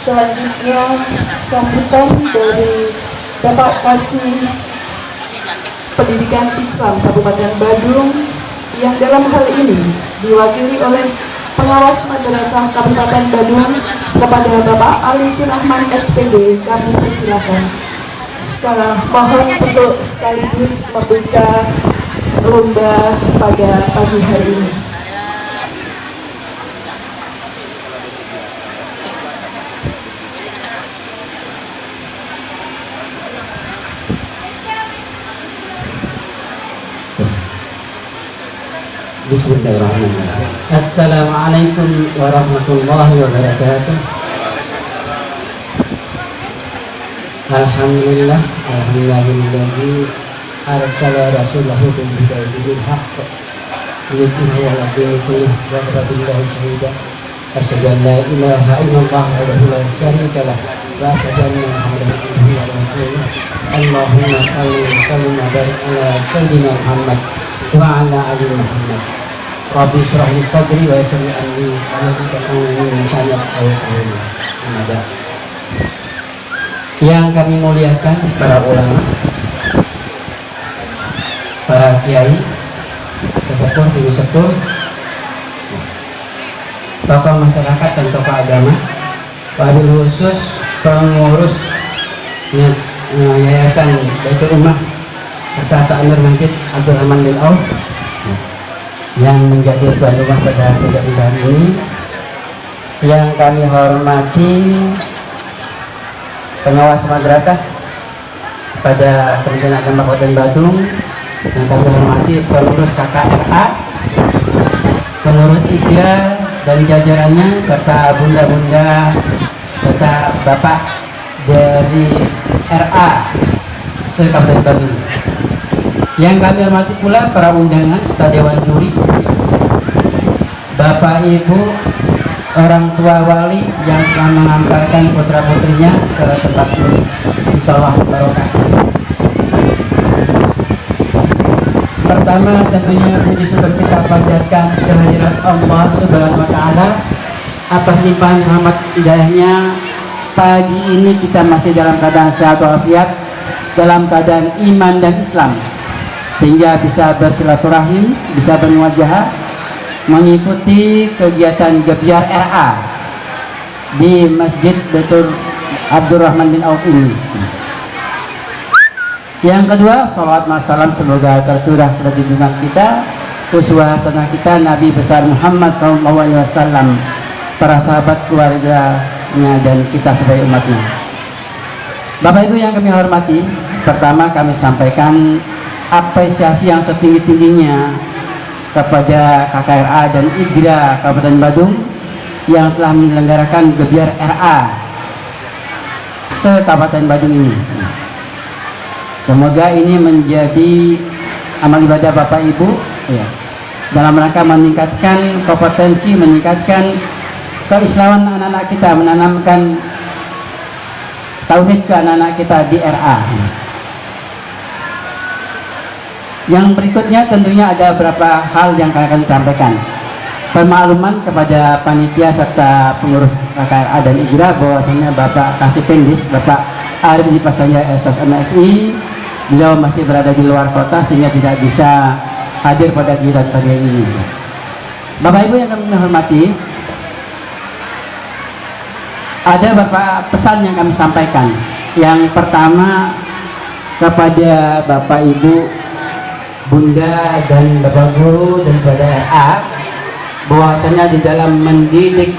Selanjutnya sambutan dari Bapak Kasih Pendidikan Islam Kabupaten Badung yang dalam hal ini diwakili oleh Pengawas Madrasah Kabupaten Badung kepada Bapak Ali Surahman SPD. Kami persilakan. Sekarang mohon untuk sekaligus membuka lomba pada pagi hari ini. Bismillahirrahmanirrahim. Assalamualaikum warahmatullahi wabarakatuh. Alhamdulillah, alhamdulillahi arsala rasulahu bil huda wa dinil haqq liyudhhirahu 'ala dini kullih wa kafa billahi shahida. Asyhadu an la ilaha illallah wahdahu la syarika lah wa asyhadu anna Muhammadan abduhu wa rasuluh. Allahumma shalli wa sallim wa barik ala sayyidina Muhammad wa ala ali Muhammad. Rabbi shrah li sadri wa yassir li amri wahlul 'uqdatam min lisani yafqahu qawli. Yang kami muliakan para ulama, para kiai, sesepuh, tinggi sepuh, tokoh masyarakat dan tokoh agama, wabil khusus pengurus Yayasan Baitul Ummah serta Takmir Masjid Abdurrahman bin Auf yang menjadi tuan rumah pada kejadian hari ini, yang kami hormati pengawas madrasah pada Kementerian Agama Kabupaten Badung, yang kami hormati pengurus KKRA, pengurus IGRA dan jajarannya, serta bunda-bunda serta bapak dari RA se-Kabupaten Badung. Yang kami hormati pula para undangan serta dewan juri, bapak ibu, orang tua wali yang telah mengantarkan putra putrinya ke tempat ini, insyaallah barokah. Pertama tentunya puji syukur kita panjatkan kehadirat Allah Subhanahu wa Ta'ala atas limpahan rahmat hidayahnya. Pagi ini kita masih dalam keadaan sehat walafiat, dalam keadaan iman dan Islam, sehingga bisa bersilaturahim, bisa bermuajahah, mengikuti kegiatan Gebyar RA di Masjid Baitul Abdurrahman bin Auf ini. Yang kedua, salawat wassalam semoga tercurah pada junjungan kita, uswah hasanah kita, Nabi besar Muhammad SAW, para sahabat, keluarganya, dan kita sebagai umatnya. Bapak Ibu yang kami hormati, pertama kami sampaikan apresiasi yang setinggi-tingginya kepada KKRA dan IGRA Kabupaten Badung yang telah menyelenggarakan Gebyar RA se-Kabupaten Badung ini. Semoga ini menjadi amal ibadah Bapak Ibu ya, dalam rangka meningkatkan kompetensi, meningkatkan keislaman anak-anak kita, menanamkan tauhid ke anak-anak kita di RA. Yang berikutnya tentunya ada beberapa hal yang akan sampaikan. Pemakluman kepada panitia serta pengurus KKRA dan IGRA bahwasanya Bapak Kasih Pendis, Bapak Arif Dipasangnya SOS MSI, beliau masih berada di luar kota sehingga tidak bisa hadir pada kegiatan pagi ini. Bapak Ibu yang kami hormati, ada beberapa pesan yang kami sampaikan. Yang pertama kepada Bapak Ibu, Bunda dan Bapak Guru daripada RA, bahwasanya di dalam mendidik,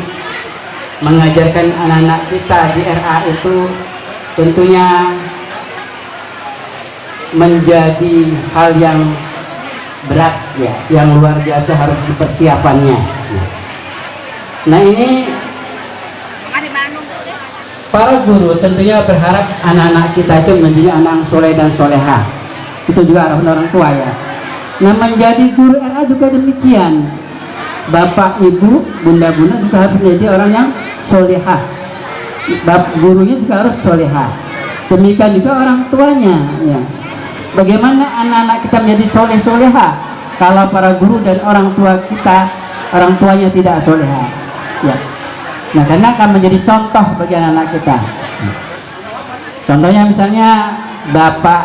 mengajarkan anak-anak kita di RA itu tentunya menjadi hal yang berat ya, yang luar biasa, harus dipersiapannya. Nah ini para guru tentunya berharap anak-anak kita itu menjadi anak soleh dan soleha. Itu juga harapan orang tua ya. Nah menjadi guru RA juga demikian. Bapak ibu, bunda-bunda juga harus menjadi orang yang solehah. Gurunya juga harus solehah. Demikian juga orang tuanya ya. Bagaimana anak-anak kita menjadi soleh-soleha kalau para guru dan orang tua kita, orang tuanya tidak soleha ya. Nah, karena akan menjadi contoh bagi anak-anak kita. Contohnya misalnya bapak.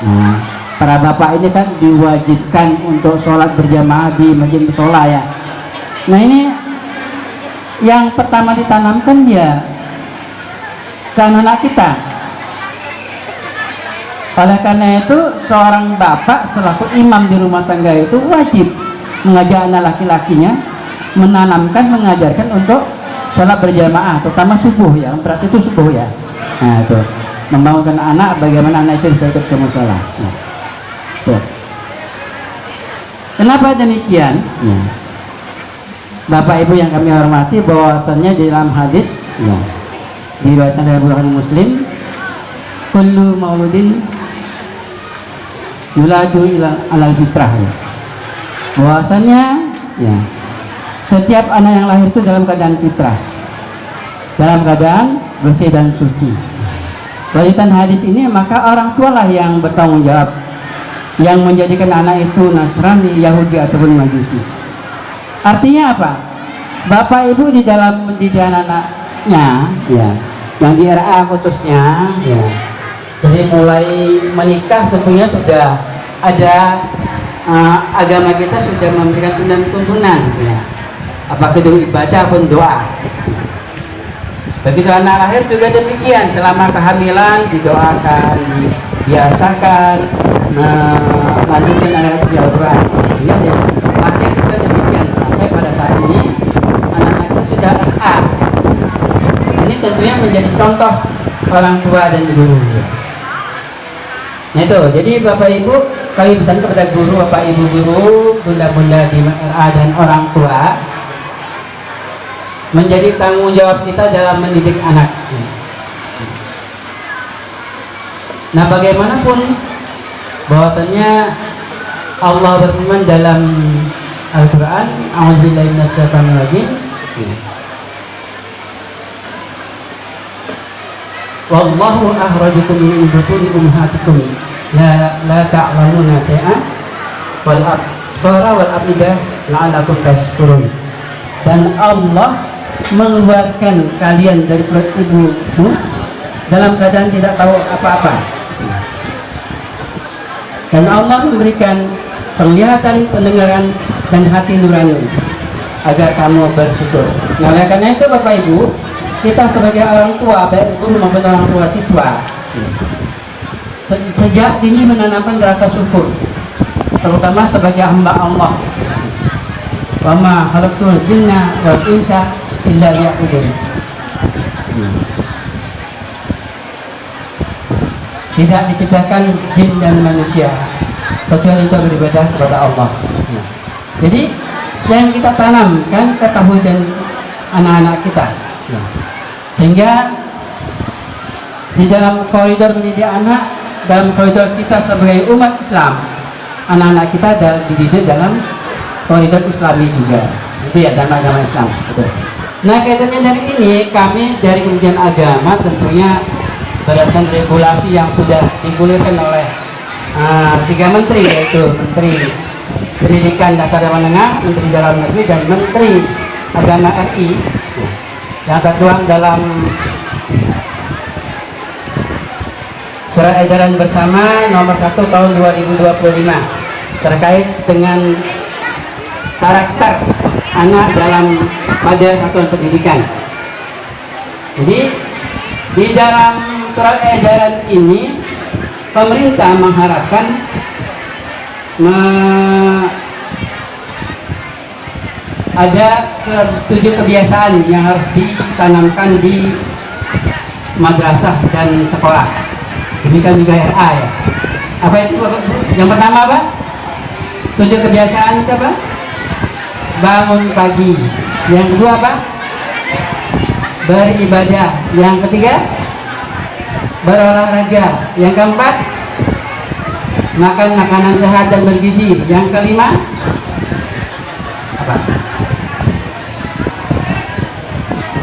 Nah, para bapak ini kan diwajibkan untuk sholat berjamaah di masjid musola ya. Nah, ini yang pertama ditanamkan ya ke anak-anak kita. Oleh karena itu seorang bapak selaku imam di rumah tangga itu wajib mengajak anak laki-lakinya, menanamkan, mengajarkan untuk sholat berjamaah, terutama subuh ya, berarti itu subuh ya. Nah itu membangunkan anak, bagaimana anak itu bisa ikut ke musola. Nah, tuh. Kenapa demikian? Ya. Bapak Ibu yang kami hormati, bahwasannya di dalam hadis ya, diriwayatkan dari Bukhari Muslim, kullu mauludin yuladu alal fitrah ya. Bahwasannya ya, setiap anak yang lahir itu dalam keadaan fitrah, dalam keadaan bersih dan suci. Lanjutan hadis ini, maka orang tua lah yang bertanggung jawab, yang menjadikan anak itu Nasrani, Yahudi ataupun Majusi. Artinya apa? Bapak Ibu di dalam mendidik anak-anaknya ya, yang di RA khususnya ya, jadi mulai menikah tentunya sudah ada agama kita sudah memberikan tuntunan ya, apakah itu ibadah pun doa. Begitu anak lahir juga demikian, selama kehamilan didoakan, dibiasakan melanjutkan ayat Al-Quran. Sehingga dia lahir juga demikian sampai pada saat ini anak-anak kita sudah RA. Ini tentunya menjadi contoh orang tua dan guru ya. Nah itu, jadi Bapak Ibu, kami pesan kepada guru, Bapak Ibu guru, bunda-bunda di RA dan orang tua, menjadi tanggung jawab kita dalam mendidik anak. Nah bagaimanapun bahwasannya Allah berfirman dalam Al-Quran, a'udzubillahi minasyaitonir rajim, wallahu akhrajakum min butuni ummahatikum la ta'lamuna syai'an wal absara wal afidah la'allakum tashkurun. Dan Allah mengeluarkan kalian dari perut ibumu dalam keadaan tidak tahu apa-apa, dan Allah memberikan penglihatan, pendengaran, dan hati nurani agar kamu bersyukur. Nah oleh karena itu Bapak Ibu, kita sebagai orang tua, baik guru maupun orang tua siswa, sejak dini menanamkan rasa syukur, terutama sebagai hamba Allah. Wa ma khalaqtul jinna wal insa illa liya'budun. Tidak diciptakan jin dan manusia kecuali untuk beribadah kepada Allah. Jadi yang kita tanamkan ketahuan anak-anak kita, sehingga di dalam koridor mendidik anak, dalam koridor kita sebagai umat Islam, anak-anak kita dididik dalam koridor Islami juga. Itu ya, dalam agama Islam. Betul. Nah kaitannya dari ini, kami dari Kementerian Agama tentunya berdasarkan regulasi yang sudah digulirkan oleh 3 menteri, yaitu Menteri Pendidikan Dasar dan Menengah, Menteri Dalam Negeri, dan Menteri Agama RI, yang tertuang dalam Surat Edaran Bersama nomor 1 tahun 2025 terkait dengan karakter anak dalam pada satuan pendidikan. Jadi di dalam surat edaran ini pemerintah mengharapkan ada 7 kebiasaan yang harus ditanamkan di madrasah dan sekolah. Demikian juga RA ya. Apa itu Bapak? Yang pertama apa? 7 kebiasaan itu apa? Bangun pagi. Yang kedua apa? Beribadah. Yang ketiga berolahraga. Yang keempat makan makanan sehat dan bergizi. Yang kelima apa?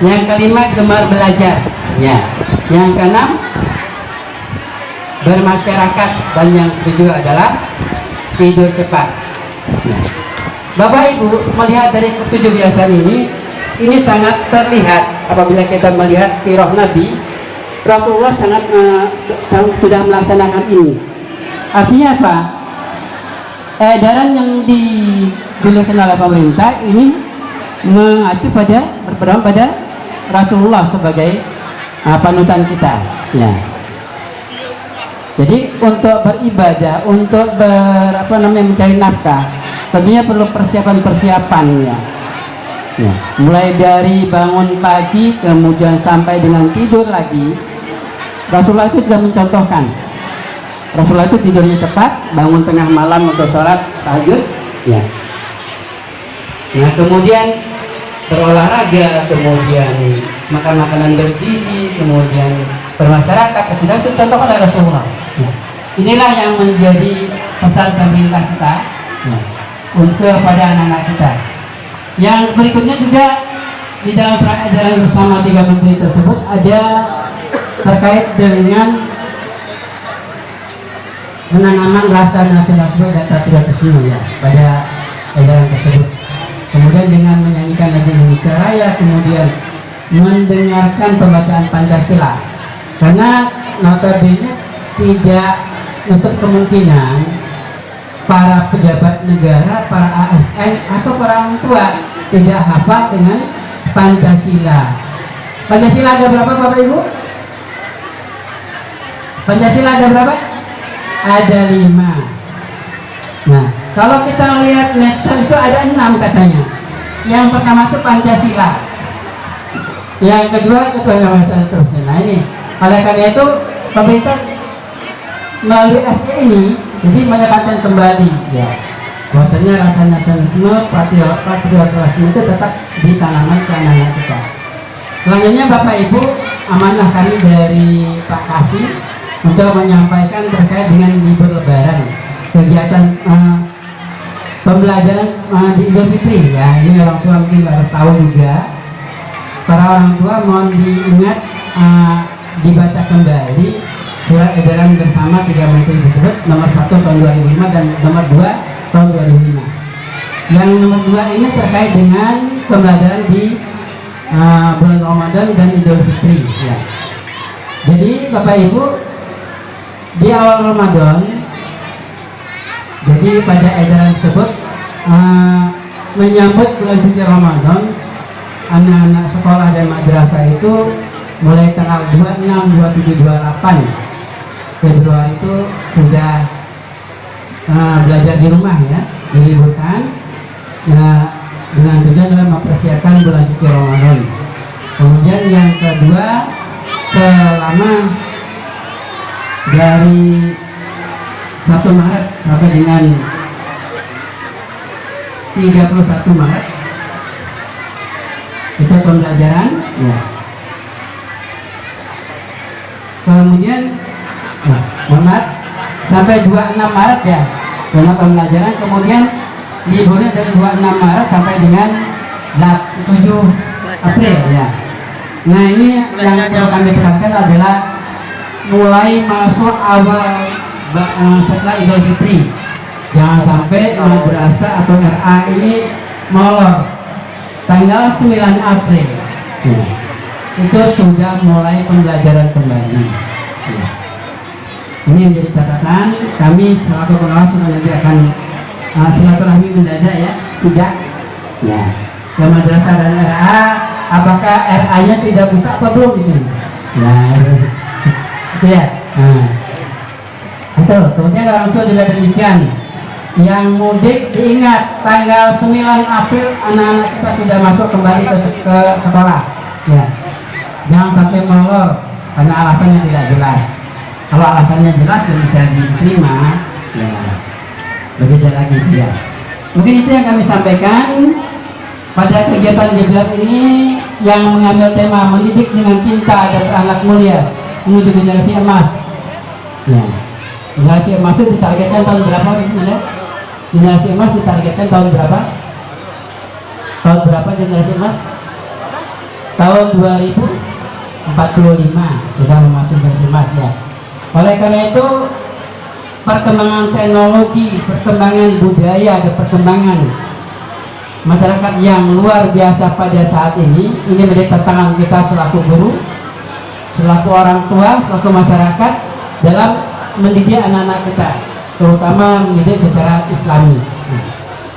Yang kelima gemar belajar ya. Yang keenam bermasyarakat, dan yang ketujuh adalah tidur cepat. Bapak Ibu melihat dari ketujuh kebiasaan ini, ini sangat terlihat apabila kita melihat sirah Nabi. Rasulullah sangat sudah melaksanakan ini. Artinya apa? Edaran yang diberikan oleh pemerintah ini mengacu berpedoman pada Rasulullah sebagai panutan kita. Ya. Jadi untuk beribadah, untuk mencari nafkah, tentunya perlu persiapan-persiapan ya. Ya. Mulai dari bangun pagi kemudian sampai dengan tidur lagi, Rasulullah itu sudah mencontohkan. Rasulullah itu tidurnya cepat, bangun tengah malam untuk sholat tahajud. Ya. Nah kemudian berolahraga, kemudian makan makanan bergizi, kemudian bermasyarakat. Sudah itu contoh oleh Rasulullah. Ya. Inilah yang menjadi pesan pemerintah kita untuk kepada anak-anak kita. Yang berikutnya juga di dalam surat edaran bersama 3 menteri tersebut ada terkait dengan penanaman rasa nasionalisme dan patriotisme ya pada edaran tersebut. Kemudian dengan menyanyikan lagu Indonesia Raya, kemudian mendengarkan pembacaan Pancasila. Karena notabene tidak untuk kemungkinan para pejabat negara, para ASN atau para orang tua tidak hafal dengan Pancasila. Pancasila ada berapa Bapak Ibu? Pancasila ada berapa? Ada 5. Nah, kalau kita lihat Nexon itu ada 6 katanya. Yang pertama itu Pancasila. Yang kedua ketuhanan dan seterusnya. Nah ini, oleh karena itu pemerintah melalui SE ini jadi menekankan kembali ya bahwasanya rasa nasionalisme, patriotisme itu tetap ditanamkan ke anak-anak kita. Selanjutnya Bapak Ibu, amanah kami dari Pak Kasih untuk menyampaikan terkait dengan libur Lebaran, kegiatan pembelajaran di Idul Fitri ya. Ini orang tua mungkin harus tahu juga. Para orang tua mohon diingat dibaca kembali surat edaran bersama 3 menteri tersebut nomor 1 tahun 2005 dan nomor 2 tahun 2005. Yang nomor 2 ini terkait dengan pembelajaran di bulan Ramadan dan Idul Fitri ya. Jadi Bapak Ibu, di awal Ramadan, jadi pada edaran tersebut menyambut bulan suci Ramadan, anak-anak sekolah dan madrasah itu mulai tanggal 26, 27, 28 Februari itu sudah belajar di rumah ya, diliburkan dengan tujuan dalam mempersiapkan bulan suci Ramadan. Kemudian yang kedua, selama dari 1 Maret sampai dengan 31 Maret itu pembelajaran ya. Kemudian sampai 26 Maret ya karena pembelajaran, kemudian liburnya dari 26 Maret sampai dengan 7 April ya. Nah ini yang perlu kami tekankan adalah mulai masuk awal setelah Idul Fitri, jangan sampai madrasah atau RA ini molor. Tanggal 9 April ya, itu sudah mulai pembelajaran kembali ya. Ini menjadi catatan kami selaku pengawas nanti akan silaturahmi mendadak ya, sidak ya ke madrasah dan RA. Apakah RA-nya sudah buka apa belum itu? Nah itu ya. Nah itu kemudian orang tua juga demikian. Yang mudik diingat tanggal 9 April anak-anak kita sudah masuk kembali ke sekolah ya. Jangan sampai molor karena alasannya tidak jelas. Kalau alasannya jelas dan bisa diterima ya berbeda lagi ya. Mungkin itu yang kami sampaikan pada kegiatan Jeblat ini yang mengambil tema mendidik dengan cinta dan anak mulia menuju generasi emas ya. Generasi emas itu ditargetkan tahun berapa? Generasi emas ditargetkan tahun berapa? Tahun berapa generasi emas? Tahun 2045 sudah memasuki generasi emas ya. Oleh karena itu perkembangan teknologi, perkembangan budaya, dan perkembangan masyarakat yang luar biasa pada saat ini menjadi tantangan kita selaku guru, selaku orang tua, selaku masyarakat dalam mendidik anak-anak kita, terutama mendidik secara Islami.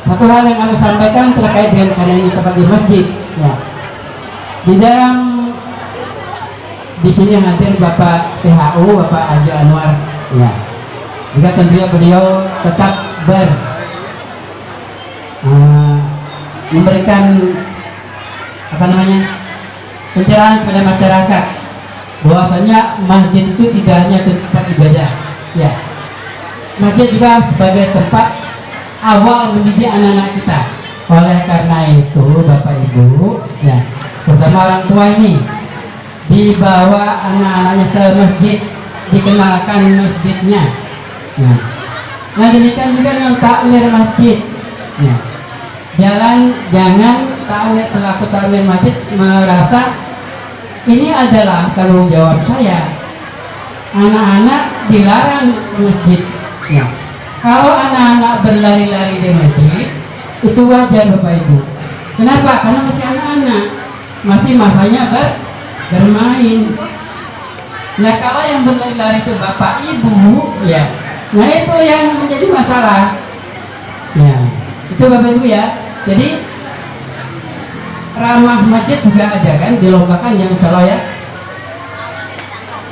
Satu hal yang kami sampaikan terkait dengan keadaan ini tempat di masjid. Ya. Di sini hadir Bapak PHU, Bapak Haji Anwar. Ya. Juga tentunya beliau tetap memberikan pencerahan kepada masyarakat bahwasanya masjid itu tidak hanya tempat ibadah. Ya. Masjid juga sebagai tempat awal mendidik anak-anak kita. Oleh karena itu Bapak Ibu, ya, terutama orang tua ini dibawa anak-anaknya ke masjid, dikenalkan masjidnya. Ya. Nah demikian juga dengan takmir masjid. Ya. Jangan takmir selaku takmir masjid merasa ini adalah tanggung jawab saya. Anak-anak dilarang ke masjid. Ya. Kalau anak-anak berlari-lari di masjid itu wajar Bapak Ibu. Kenapa? Karena masih anak-anak, masih masanya bermain. Nah kalau yang berlari-lari itu Bapak Ibu, ya, nah itu yang menjadi masalah. Ya, itu Bapak Ibu ya. Jadi ramah masjid juga ada kan, dilombakan yang salah ya.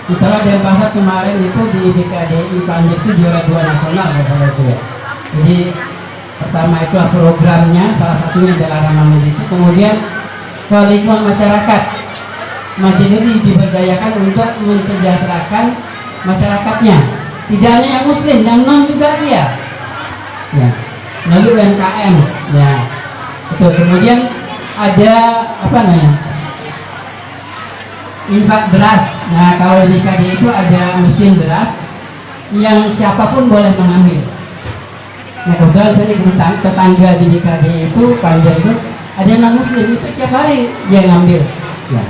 Misalnya Denpasar kemarin itu di BKDI Panjir itu juara 2 nasional kalau itu ya. Jadi pertama itu programnya, salah satunya adalah ramah masjid itu. Kemudian ke lingkungan masyarakat, masjid ini diberdayakan untuk mensejahterakan masyarakatnya. Tidak hanya yang muslim, yang non juga iya. Ya, melalui UMKM. Ya, itu. Kemudian ada infak beras. Nah kalau di KD itu ada mesin beras yang siapapun boleh mengambil. Nah kebetulan saya di tetangga di DKD itu Panjang itu ada yang non muslim itu tiap hari dia ngambil. Ya.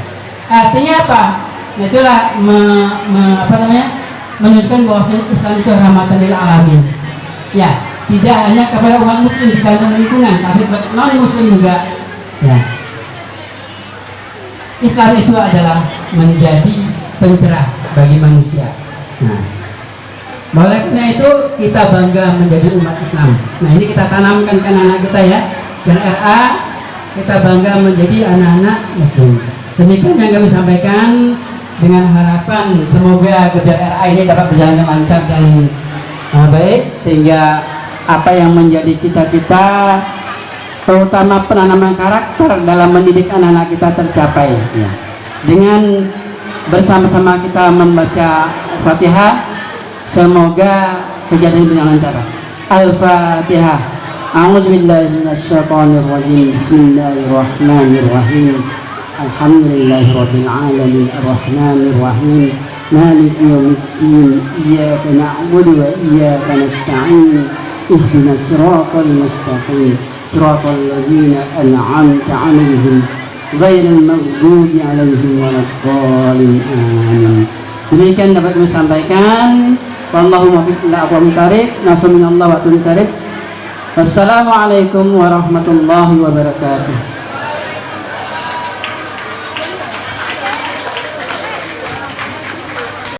Artinya apa? Nah itulah menunjukkan bahwa Islam itu rahmatan lil alamin. Ya, tidak hanya kepada umat muslim di dalam lingkungan, tapi non muslim juga. Ya. Islam itu adalah menjadi pencerah bagi manusia. Nah, oleh karena itu kita bangga menjadi umat Islam. Nah ini kita tanamkan ke anak-anak kita ya. Dan RA kita bangga menjadi anak-anak Muslim. Demikian yang kami sampaikan dengan harapan semoga kerja RA ini dapat berjalan dengan lancar dan baik sehingga apa yang menjadi cita-cita terutama penanaman karakter dalam mendidik anak-anak kita tercapai ya. Dengan bersama-sama kita membaca Fatihah, semoga kejadian berjalan lancar. Al-Fatihah. A'udzubillahi minasyaitonirrajim. Bismillahirrahmanirrahim. Alhamdulillahirabbil alamin arrahmanirrahim maliki yaumiddin iyyaka na'budu wa iyyaka nasta'in ihdinas siratal mustaqim صراط الذين أنعمت عليهم غير المغضوب عليهم ولا الضالين آمين. Demikian dapat kami sampaikan. Wallahu muwaffiq ila aqwamit thariq. Nasrullah wa tuntarik. Wassalamualaikum warahmatullahi wabarakatuh.